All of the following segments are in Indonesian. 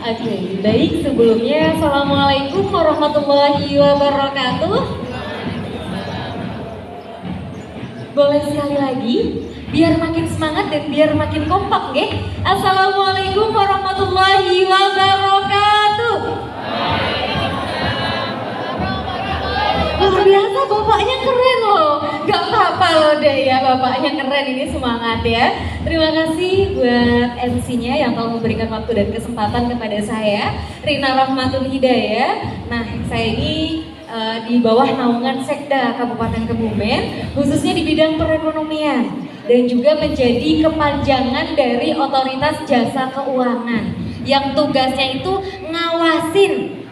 Oke, baik sebelumnya Assalamualaikum warahmatullahi wabarakatuh. Boleh sekali lagi, biar makin semangat dan biar makin kompak ya. Assalamualaikum warahmatullahi wabarakatuh. Luar biasa, bapaknya keren loh. Gak apa-apa loh deh ya, bapaknya keren, ini semangat ya. Terima kasih buat MC-nya yang telah memberikan waktu dan kesempatan kepada saya, Rina Rahmatul Hidayah. Nah, saya ini di bawah naungan Sekda Kabupaten Kebumen, khususnya di bidang perekonomian dan juga menjadi kepanjangan dari Otoritas Jasa Keuangan yang tugasnya itu ngawasin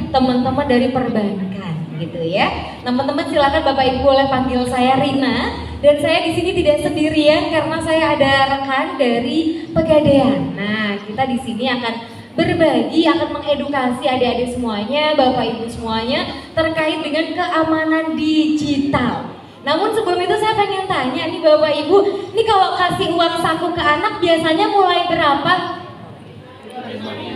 teman-teman dari perbankan gitu ya. Teman-teman silakan Bapak Ibu boleh panggil saya Rina, dan saya di sini tidak sendirian karena saya ada rekan dari Pegadaian. Nah, kita di sini akan berbagi, akan mengedukasi adik-adik semuanya, Bapak Ibu semuanya terkait dengan keamanan digital. Namun sebelum itu saya pengen tanya nih Bapak Ibu, ini kalau kasih uang saku ke anak biasanya mulai berapa?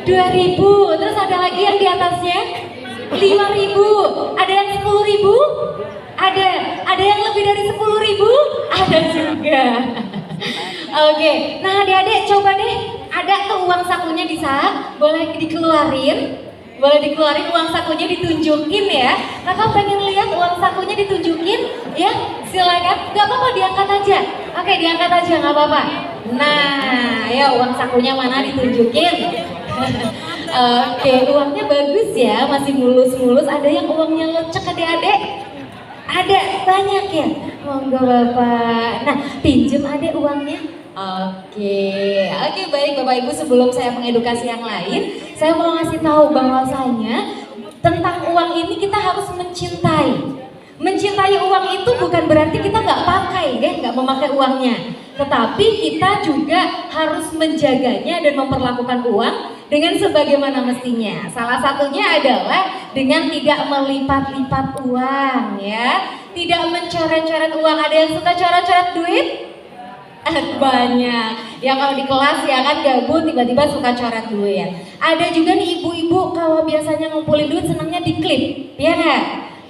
2.000, terus ada lagi yang di atasnya 5.000, ada yang 10.000, ada yang lebih dari 10.000, ada juga. Oke, nah adik-adik coba deh, ada tuh uang sakunya di saat, boleh dikeluarin uang sakunya, ditunjukin ya. Kakak pengen lihat uang sakunya ditunjukin ya, silakan. Gak apa-apa, diangkat aja. Oke, diangkat aja nggak apa-apa. Nah, ya uang sakunya mana, ditunjukin. Oke, uangnya bagus ya, masih mulus-mulus. Ada yang uangnya lecek adik-adik? Ada, banyak ya? Monggo Bapak. Nah, pinjem adek uangnya. Oke, baik Bapak Ibu, sebelum saya mengedukasi yang lain, saya mau ngasih tahu bahwasanya tentang uang ini kita harus mencintai. Mencintai uang itu bukan berarti kita nggak pakai ya, nggak memakai uangnya. Tetapi kita juga harus menjaganya dan memperlakukan uang dengan sebagaimana mestinya. Salah satunya adalah dengan tidak melipat-lipat uang ya. Tidak mencoret-coret uang. Ada yang suka coret-coret duit? Banyak. Ya kalau di kelas ya kan gabut tiba-tiba suka coret duit. Ada juga nih ibu-ibu kalau biasanya ngumpulin duit senangnya diklip, ya nggak?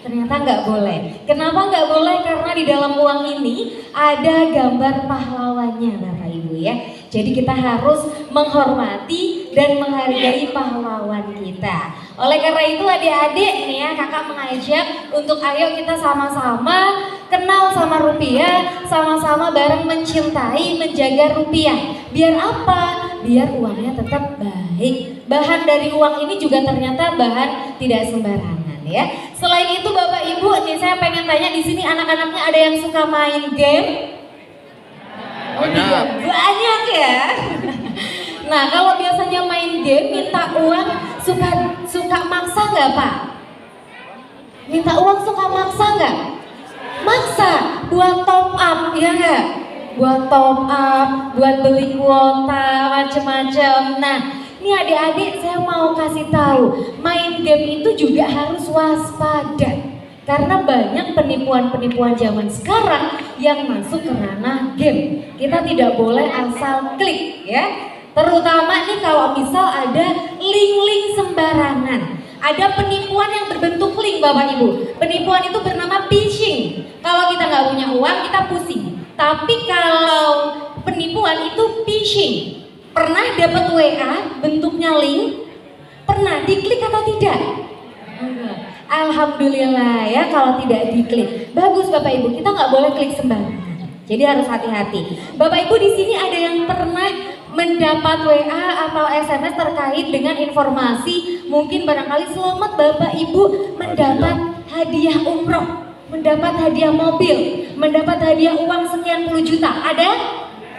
Ternyata nggak boleh. Kenapa nggak boleh? Karena di dalam uang ini ada gambar pahlawannya Bapak Ibu ya. Jadi kita harus menghormati dan menghargai pahlawan kita. Oleh karena itu adik-adik nih ya, kakak mengajak untuk ayo kita sama-sama kenal sama rupiah, sama-sama bareng mencintai, menjaga rupiah. Biar apa? Biar uangnya tetap baik. Bahan dari uang ini juga ternyata bahan tidak sembarangan ya. Selain itu Bapak Ibu, nih saya pengen tanya di sini anak-anaknya ada yang suka main game? Banyak ya. Nah kalau biasanya main game minta uang suka maksa nggak Pak? Minta uang suka maksa nggak? Maksa buat top up ya nggak? Buat top up, buat beli kuota macam-macam. Nah ini adik-adik saya mau kasih tahu, main game itu juga harus waspada. Karena banyak penipuan-penipuan zaman sekarang yang masuk ke ranah game. Kita tidak boleh asal klik ya. Terutama nih kalau misal ada link-link sembarangan. Ada penipuan yang berbentuk link Bapak Ibu. Penipuan itu bernama phishing. Kalau kita nggak punya uang kita pusing. Tapi kalau penipuan itu phishing. Pernah dapat WA bentuknya link? Pernah diklik atau tidak? Alhamdulillah ya kalau tidak diklik. Bagus Bapak Ibu, kita nggak boleh klik sembarangan. Jadi harus hati-hati. Bapak Ibu di sini ada yang pernah mendapat WA atau SMS terkait dengan informasi mungkin barangkali selamat Bapak Ibu mendapat hadiah umroh, mendapat hadiah mobil, mendapat hadiah uang sekian puluh juta. Ada?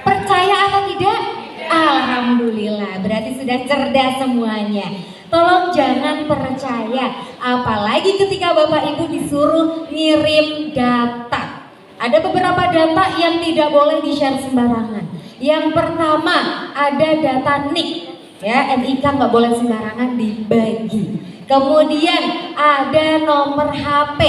Percaya atau tidak? Alhamdulillah, berarti sudah cerdas semuanya. Tolong jangan percaya, apalagi ketika Bapak Ibu disuruh ngirim data. Ada beberapa data yang tidak boleh di-share sembarangan. Yang pertama ada data NIK, ya NIK nggak boleh sembarangan dibagi. Kemudian ada nomor HP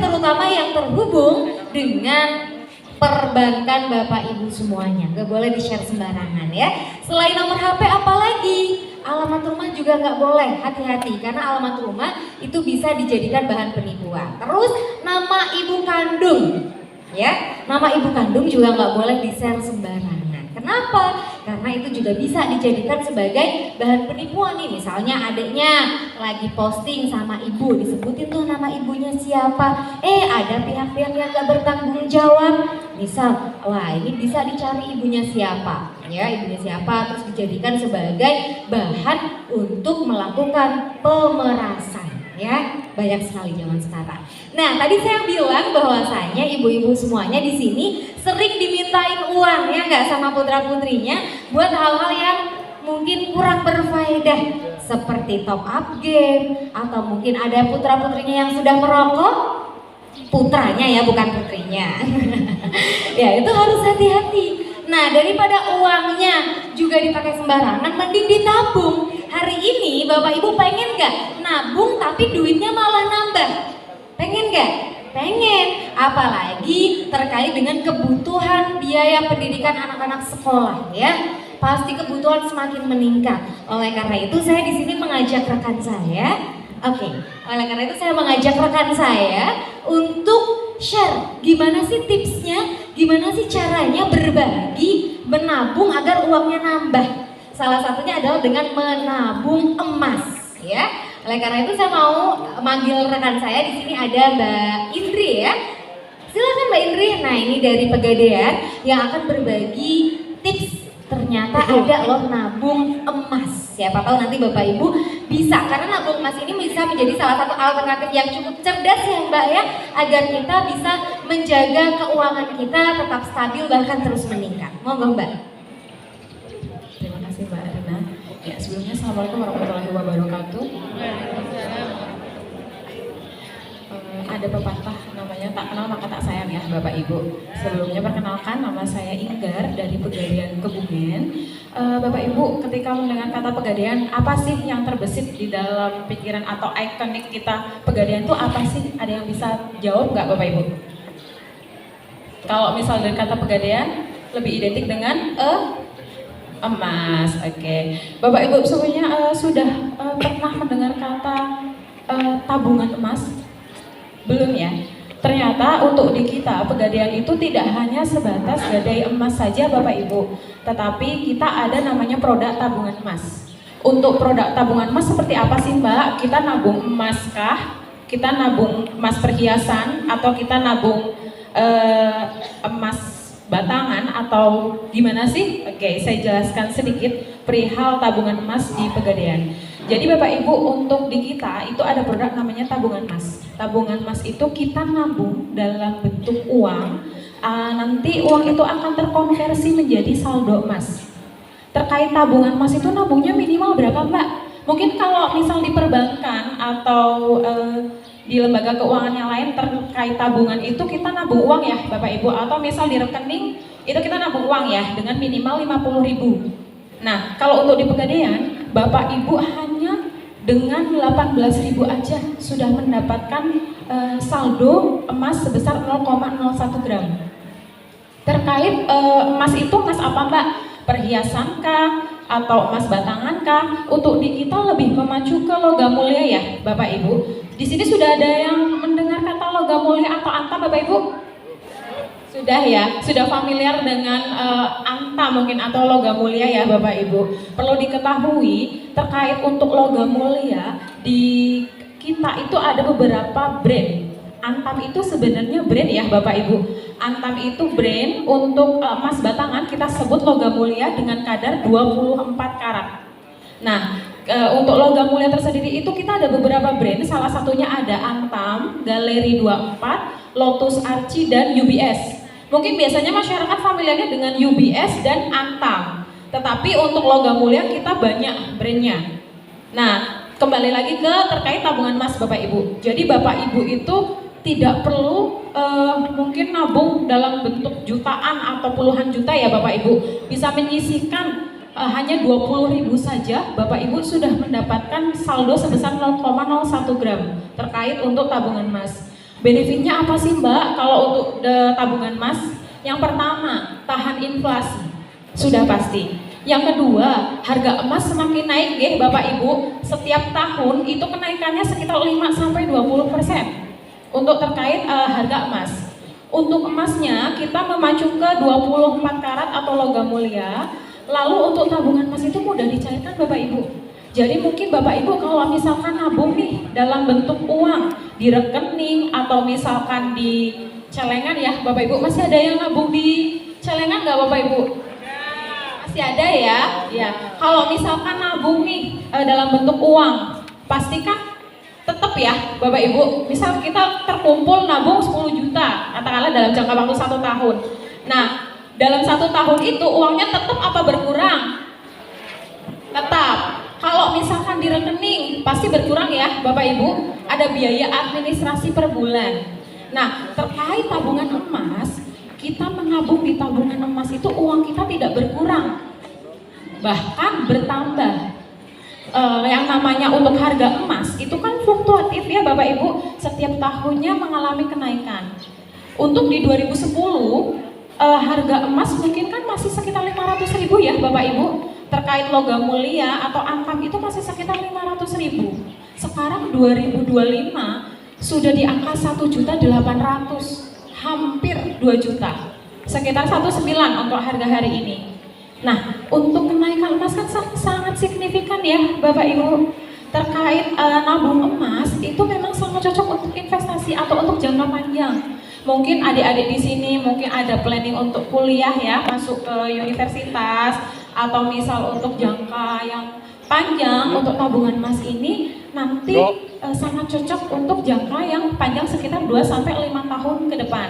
terutama yang terhubung dengan perbankan Bapak Ibu semuanya, gak boleh di-share sembarangan ya. Selain nomor HP apalagi? Alamat rumah juga nggak boleh, hati-hati karena alamat rumah itu bisa dijadikan bahan penipuan. Terus nama ibu kandung, ya, nama ibu kandung juga nggak boleh di-share sembarangan. Kenapa? Karena itu juga bisa dijadikan sebagai bahan penipuan nih. Misalnya adiknya lagi posting sama ibu, disebutin tuh nama ibunya siapa. Ada pihak-pihak yang gak bertanggung jawab. Misal, wah ini bisa dicari ibunya siapa. Ya, ibunya siapa, terus dijadikan sebagai bahan untuk melakukan pemerasan. Ya, banyak sekali zaman sekarang. Nah, tadi saya bilang bahwasanya ibu-ibu semuanya di sini sering dimintain uang ya nggak sama putra-putrinya buat hal-hal yang mungkin kurang berfaedah seperti top up game atau mungkin ada putra-putrinya yang sudah merokok. Putranya ya, bukan putrinya. Ya, itu harus hati-hati. Nah, daripada uangnya juga dipakai sembarangan, mending ditabung. Hari ini Bapak Ibu pengen gak nabung tapi duitnya malah nambah? Pengen gak? Pengen. Apalagi terkait dengan kebutuhan biaya pendidikan anak-anak sekolah ya. Pasti kebutuhan semakin meningkat. Oleh karena itu saya di sini mengajak rekan saya. Oleh karena itu saya mengajak rekan saya untuk share gimana sih tipsnya, gimana sih caranya berbagi, menabung agar uangnya nambah. Salah satunya adalah dengan menabung emas, ya. Oleh karena itu saya mau manggil rekan saya. Di sini ada Mbak Indri ya. Silakan Mbak Indri. Nah, ini dari Pegadaian yang akan berbagi tips. Ternyata ada loh nabung emas. Siapa tahu nanti Bapak Ibu bisa, karena nabung emas ini bisa menjadi salah satu alternatif yang cukup cerdas ya Mbak ya, agar kita bisa menjaga keuangan kita tetap stabil bahkan terus meningkat. Monggo Mbak. Terima kasih Mbak Rina. Ya, sebelumnya Assalamualaikum warahmatullahi wabarakatuh. Ada pepatah namanya tak kenal maka tak sayang ya Bapak Ibu. Sebelumnya perkenalkan, nama saya Inggar dari Pegadaian Kebumen. Bapak Ibu, ketika mendengar kata Pegadaian, apa sih yang terbesit di dalam pikiran atau ikonik kita Pegadaian itu apa sih? Ada yang bisa jawab nggak Bapak Ibu? Kalau misal dari kata Pegadaian lebih identik dengan emas. Oke. Bapak Ibu semuanya sudah pernah mendengar kata tabungan emas? Belum ya? Ternyata untuk di kita Pegadaian itu tidak hanya sebatas gadai emas saja Bapak Ibu, tetapi kita ada namanya produk tabungan emas. Untuk produk tabungan emas seperti apa sih Mbak? Kita nabung emas kah? Kita nabung emas perhiasan atau kita nabung emas batangan atau gimana sih? Oke, saya jelaskan sedikit perihal tabungan emas di Pegadaian. Jadi Bapak Ibu, untuk di kita itu ada produk namanya tabungan emas. Tabungan emas itu kita nabung dalam bentuk uang. Nanti uang itu akan terkonversi menjadi saldo emas. Terkait tabungan emas itu nabungnya minimal berapa Mbak? Mungkin kalau misal di perbankan atau di lembaga keuangan yang lain terkait tabungan itu kita nabung uang ya Bapak Ibu, atau misal di rekening itu kita nabung uang ya dengan minimal 50.000. Nah, kalau untuk di Pegadaian Bapak Ibu hanya dengan 18.000 aja sudah mendapatkan saldo emas sebesar 0,01 gram. Terkait emas itu emas apa Mbak? Perhiasan kah? Atau emas batangan kah? Untuk di kita lebih memacu ke logam mulia ya Bapak Ibu. Di sini sudah ada yang mendengar kata logam mulia atau antam Bapak Ibu? Sudah ya, sudah familiar dengan anta mungkin atau logam mulia ya Bapak Ibu. Perlu diketahui terkait untuk logam mulia di kita itu ada beberapa brand. Antam itu sebenarnya brand ya Bapak Ibu. Antam itu brand. Untuk emas batangan kita sebut logam mulia dengan kadar 24 karat. Nah, untuk logam mulia tersendiri itu kita ada beberapa brand. Salah satunya ada Antam, Galeri 24, Lotus Archie dan UBS. Mungkin biasanya masyarakat familiarnya dengan UBS dan Antam, tetapi untuk logam mulia kita banyak brandnya. Nah, kembali lagi ke terkait tabungan emas Bapak Ibu. Jadi Bapak Ibu itu tidak perlu mungkin nabung dalam bentuk jutaan atau puluhan juta ya Bapak Ibu. Bisa menyisihkan hanya 20.000 saja, Bapak Ibu sudah mendapatkan saldo sebesar 0,01 gram terkait untuk tabungan emas. Benefitnya apa sih Mbak kalau untuk tabungan emas? Yang pertama, tahan inflasi. Sudah pasti. Yang kedua, harga emas semakin naik nggih Bapak Ibu. Setiap tahun itu kenaikannya sekitar 5-20% untuk terkait harga emas. Untuk emasnya kita memacu ke 24 karat atau logam mulia. Lalu untuk tabungan emas itu mudah dicairkan Bapak Ibu. Jadi mungkin Bapak Ibu kalau misalkan nabung nih dalam bentuk uang di rekening atau misalkan di celengan ya Bapak Ibu, masih ada yang nabung di celengan nggak Bapak Ibu? Masih ada ya? Ya. Kalau misalkan nabung nih dalam bentuk uang, pastikan tetap ya Bapak Ibu, misal kita terkumpul nabung 10 juta, katakanlah dalam jangka waktu 1 tahun. Nah, dalam 1 tahun itu uangnya tetap apa berkurang? Tetap. Kalau misalkan di rekening pasti berkurang ya Bapak Ibu, ada biaya administrasi per bulan. Nah, terkait tabungan emas, kita menabung di tabungan emas itu uang kita tidak berkurang, bahkan bertambah. Yang namanya untuk harga emas itu kan fluktuatif ya Bapak Ibu, setiap tahunnya mengalami kenaikan. Untuk di 2010 harga emas mungkin kan masih sekitar 500.000 ya Bapak Ibu. Terkait logam mulia atau antam itu masih sekitar 500.000. Sekarang 2025 sudah di angka 1.800.000, hampir 2 juta, sekitar 1,9 untuk harga hari ini. Nah, untuk kenaikan emas kan sangat signifikan ya Bapak Ibu. Terkait nabung emas itu memang sangat cocok untuk investasi atau untuk jangka panjang. Mungkin adik-adik di sini mungkin ada planning untuk kuliah ya, masuk ke universitas, atau misal untuk jangka yang panjang untuk tabungan emas ini nanti sangat cocok untuk jangka yang panjang sekitar 2-5 tahun ke depan.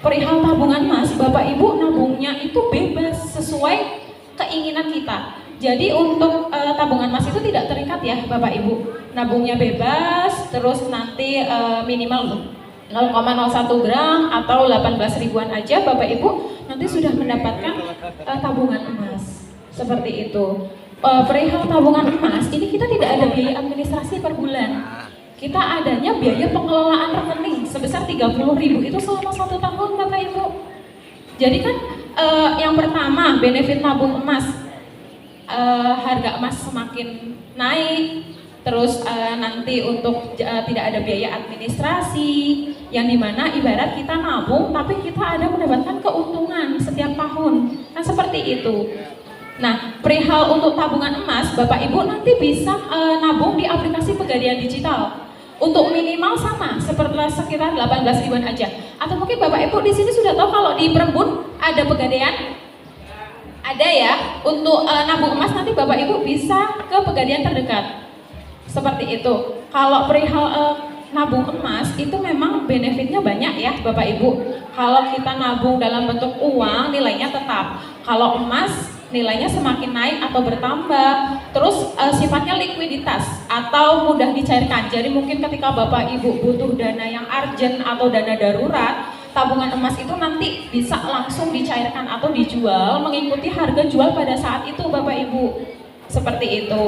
Perihal tabungan emas, Bapak Ibu nabungnya itu bebas sesuai keinginan kita. Jadi untuk tabungan emas itu tidak terikat ya Bapak Ibu. Nabungnya bebas, terus nanti minimal 0,01 gram atau 18 ribuan aja Bapak Ibu nanti sudah mendapatkan tabungan emas. Seperti itu. Perihal tabungan emas ini kita tidak ada biaya administrasi per bulan. Kita adanya biaya pengelolaan rekening sebesar 30.000 itu selama 1 tahun Bapak Ibu. Jadi kan yang pertama benefit nabung emas, harga emas semakin naik, terus nanti untuk tidak ada biaya administrasi, yang dimana ibarat kita nabung tapi kita ada mendapatkan keuntungan setiap tahun, kan seperti itu. Nah, perihal untuk tabungan emas, Bapak Ibu nanti bisa nabung di aplikasi Pegadaian Digital. Untuk minimal sama, sekitar 18 ribuan aja. Atau mungkin Bapak Ibu di sini sudah tahu kalau di Perembun ada Pegadaian? Ada ya. Untuk nabung emas nanti Bapak Ibu bisa ke Pegadaian terdekat. Seperti itu. Kalau perihal nabung emas itu memang benefitnya banyak ya Bapak Ibu. Kalau kita nabung dalam bentuk uang nilainya tetap. Kalau emas nilainya semakin naik atau bertambah. Terus sifatnya likuiditas atau mudah dicairkan. Jadi mungkin ketika Bapak Ibu butuh dana yang urgent atau dana darurat, tabungan emas itu nanti bisa langsung dicairkan atau dijual mengikuti harga jual pada saat itu Bapak Ibu. Seperti itu.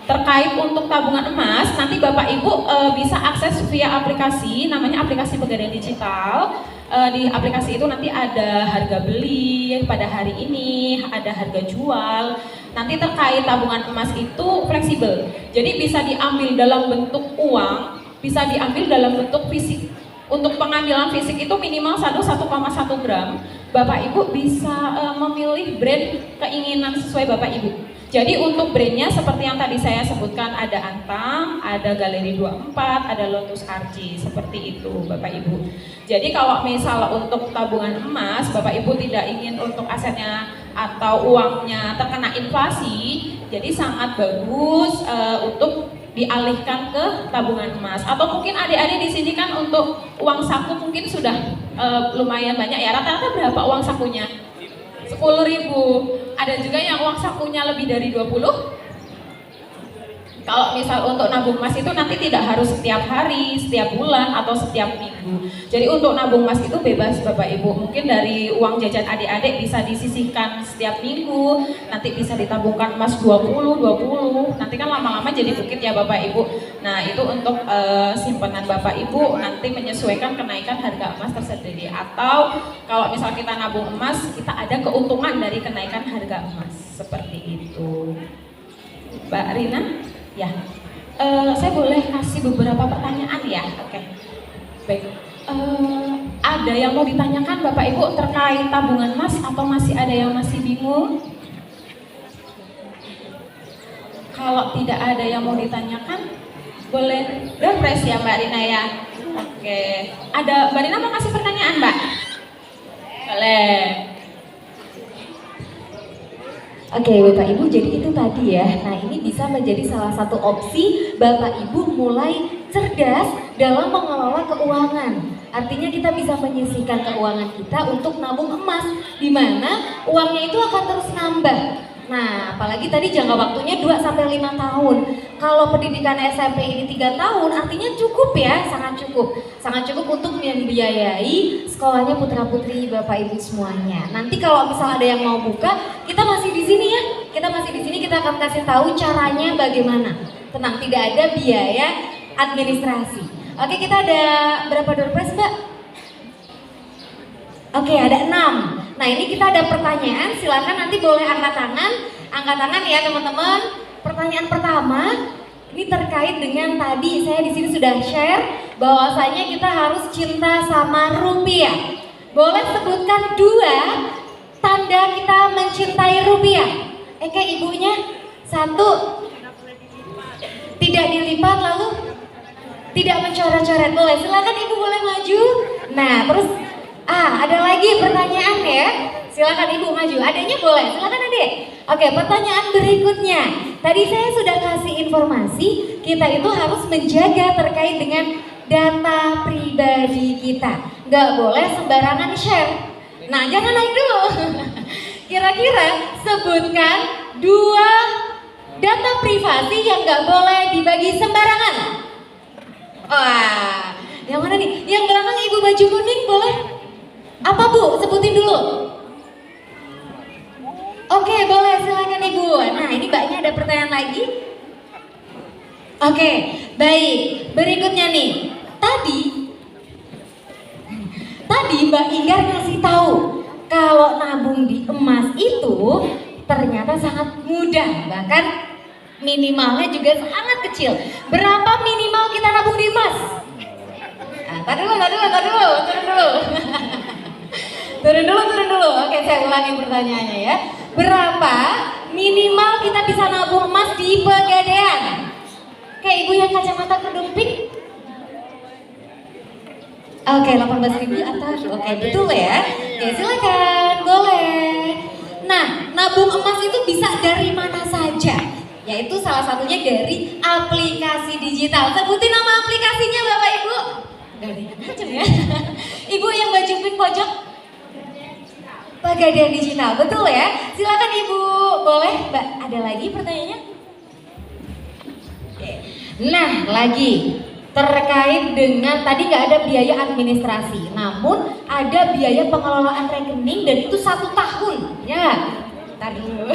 Terkait untuk tabungan emas, nanti Bapak Ibu bisa akses via aplikasi, namanya aplikasi Pegadaian Digital. Di aplikasi itu nanti ada harga beli pada hari ini, ada harga jual. Nanti terkait tabungan emas itu fleksibel, jadi bisa diambil dalam bentuk uang, bisa diambil dalam bentuk fisik. Untuk pengambilan fisik itu minimal 1,1 gram. Bapak Ibu bisa memilih brand keinginan sesuai Bapak Ibu. Jadi untuk brandnya seperti yang tadi saya sebutkan, ada Antam, ada Galeri 24, ada Lotus Archie, seperti itu Bapak Ibu. Jadi kalau misal untuk tabungan emas, Bapak Ibu tidak ingin untuk asetnya atau uangnya terkena inflasi, jadi sangat bagus untuk dialihkan ke tabungan emas. Atau mungkin adik-adik di sini kan untuk uang saku mungkin sudah lumayan banyak ya. Rata-rata berapa uang sakunya? 10.000. Ada juga yang uang sakunya lebih dari 20? Kalau misal untuk nabung emas itu nanti tidak harus setiap hari, setiap bulan, atau setiap minggu. Jadi untuk nabung emas itu bebas Bapak Ibu. Mungkin dari uang jajan adik-adik bisa disisihkan setiap minggu, nanti bisa ditabungkan emas 20, nanti kan lama-lama jadi bukit ya Bapak Ibu. Nah itu untuk simpanan Bapak Ibu nanti menyesuaikan kenaikan harga emas tersendiri. Atau kalau misal kita nabung emas, kita ada keuntungan dari kenaikan harga emas. Seperti itu. Mbak Rina? Ya, saya boleh kasih beberapa pertanyaan ya? Oke, baik. Ada yang mau ditanyakan Bapak Ibu terkait tabungan emas atau masih ada yang masih bingung? Kalau tidak ada yang mau ditanyakan, boleh door prize ya Mbak Rina ya? Oke, ada Mbak Rina mau kasih pertanyaan Mbak? Boleh. Oke Bapak Ibu, jadi itu tadi ya. Nah ini bisa menjadi salah satu opsi Bapak Ibu mulai cerdas dalam mengelola keuangan. Artinya kita bisa menyisihkan keuangan kita untuk nabung emas, di mana uangnya itu akan terus nambah. Nah apalagi tadi jangka waktunya 2-5 tahun. Kalau pendidikan SMP ini 3 tahun, artinya cukup ya, sangat cukup. Sangat cukup untuk membiayai sekolahnya putra-putri Bapak Ibu semuanya. Nanti kalau misal ada yang mau buka, kita masih di sini ya. Kita masih di sini, kita akan kasih tahu caranya bagaimana. Tenang, tidak ada biaya administrasi. Oke, kita ada berapa door prize, Mbak? Oke, ada 6. Nah, ini kita ada pertanyaan, silakan nanti boleh angkat tangan. Angkat tangan ya, teman-teman. Pertanyaan pertama, ini terkait dengan tadi saya di sini sudah share bahwasanya kita harus cinta sama rupiah. Boleh sebutkan 2 tanda kita mencintai rupiah? Ibunya? 1, tidak dilipat, lalu tidak mencoret-coret. Boleh, silakan Ibu boleh maju. Nah, terus ada lagi pertanyaan ya. Silakan Ibu maju. Adanya boleh, silakan Adik. Oke, pertanyaan berikutnya. Tadi saya sudah kasih informasi, kita itu harus menjaga terkait dengan data pribadi kita. Nggak boleh sembarangan share. Nah, jangan naik dulu. Kira-kira sebutkan 2 data privasi yang nggak boleh dibagi sembarangan. Wah, yang mana nih? Yang belakang Ibu baju kuning boleh? Apa Bu? Sebutin dulu. Oke, boleh, silakan Ibu. Nah, ini Mbaknya ada pertanyaan lagi. Oke, baik. Berikutnya nih. Tadi Mbak Inggar ngasih tahu kalau nabung di emas itu ternyata sangat mudah, bahkan minimalnya juga sangat kecil. Berapa minimal kita nabung di emas? Turun dulu. Oke, saya ulangi pertanyaannya ya. Berapa minimal kita bisa nabung emas di Pegadaian? Oke, Ibu yang kacamata kerudung pink. Oke, 18.000 atas. Oke, betul ya. Oke, silakan, boleh. Nah, nabung emas itu bisa dari mana saja? Yaitu salah satunya dari aplikasi digital. Sebutin nama aplikasinya Bapak Ibu. Gak ada yang macam ya. Ibu yang baju pink pojok. Pegadaian Digital, betul ya? Silakan Ibu, boleh Mbak, ada lagi pertanyaannya? Oke. Nah, lagi terkait dengan tadi nggak ada biaya administrasi, namun ada biaya pengelolaan rekening dan itu 1 tahun. Ya, ntar dulu.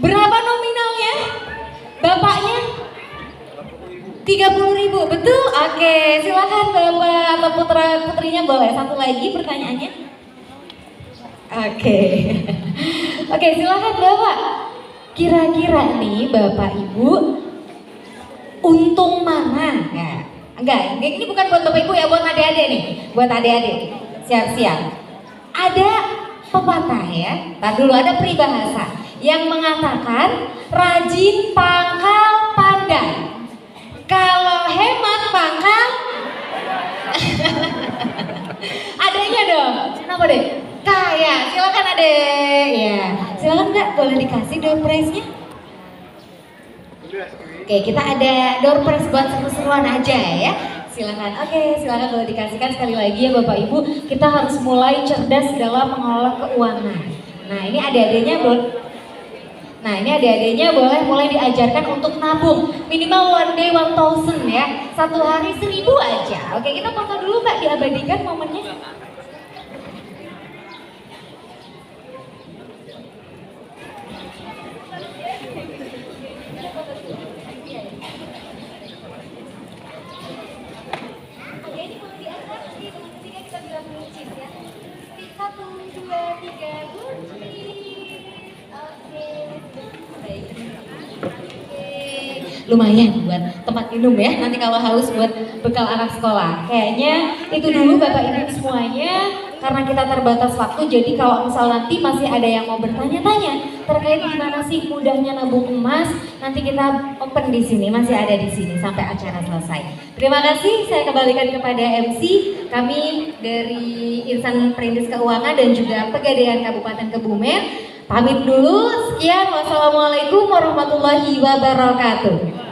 Berapa nominalnya? Bapaknya? 30.000, betul? Oke, silakan Bapak atau putrinya boleh. Satu lagi pertanyaannya. Oke, silakan Bapak. Kira-kira nih Bapak Ibu, untung mana? Nah, enggak, ini bukan buat Bapak Ibu ya, buat adik-adik nih. Buat adik-adik, siap-siap. Ada pepatah ya, ntar dulu ada peribahasa yang mengatakan rajin pangkal pandai. Kalau hemat pangkal adanya dong. Kenapa deh? Kaya. Silakan Adek. Ya. Silakan Kak, boleh dikasih door prize-nya? Oke, kita ada door prize buat seru-seruan aja ya. Silakan. Oke, silakan boleh dikasihkan sekali lagi ya Bapak Ibu. Kita harus mulai cerdas dalam mengelola keuangan. Nah, ini adik-adiknya Nah ini adik-adiknya boleh mulai diajarkan untuk nabung minimal one day 1.000 ya, satu hari 1.000 aja. Oke, kita foto dulu Mbak, diabadikan momennya. Satu, dua, tiga, lumayan buat tempat minum ya, nanti kalau haus buat bekal anak sekolah. Kayaknya itu dulu Bapak Ibu semuanya, karena kita terbatas waktu, jadi kalau misal nanti masih ada yang mau bertanya-tanya terkait gimana sih mudahnya nabung emas, nanti kita open di sini, masih ada di sini sampai acara selesai. Terima kasih, saya kembalikan kepada MC kami dari Insan Perintis Keuangan dan juga Pegadaian Kabupaten Kebumen. Pamit dulu, sekian, wassalamualaikum warahmatullahi wabarakatuh.